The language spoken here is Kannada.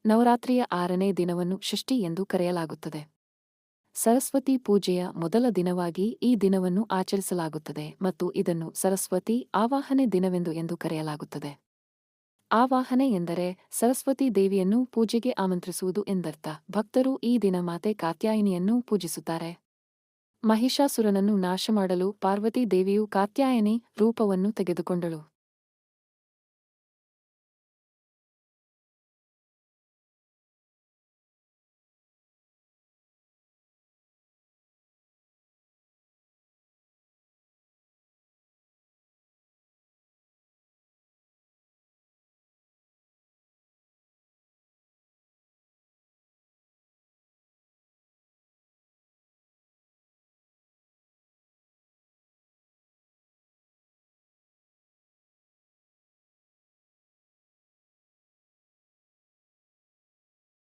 ನವರಾತ್ರಿಯ 6ನೇ ದಿನವನ್ನು ಷಷ್ಠಿ ಎಂದು ಕರೆಯಲಾಗುತ್ತದೆ. ಸರಸ್ವತಿ ಪೂಜೆಯ ಮೊದಲ ದಿನವಾಗಿ ಈ ದಿನವನ್ನು ಆಚರಿಸಲಾಗುತ್ತದೆ ಮತ್ತು ಇದನ್ನು ಸರಸ್ವತಿ ಆವಾಹನೆ ದಿನವೆಂದು ಎಂದು ಕರೆಯಲಾಗುತ್ತದೆ. ಆವಾಹನೆ ಎಂದರೆ ಸರಸ್ವತಿ ದೇವಿಯನ್ನು ಪೂಜೆಗೆ ಆಮಂತ್ರಿಸುವುದು ಎಂದರ್ಥ. ಭಕ್ತರು ಈ ದಿನ ಮಾತೆ ಕಾತ್ಯಾಯಿನಿಯನ್ನು ಪೂಜಿಸುತ್ತಾರೆ. ಮಹಿಷಾಸುರನನ್ನು ನಾಶ ಮಾಡಲು ಪಾರ್ವತೀ ದೇವಿಯು ಕಾತ್ಯಾಯನಿ ರೂಪವನ್ನು ತೆಗೆದುಕೊಂಡಳು.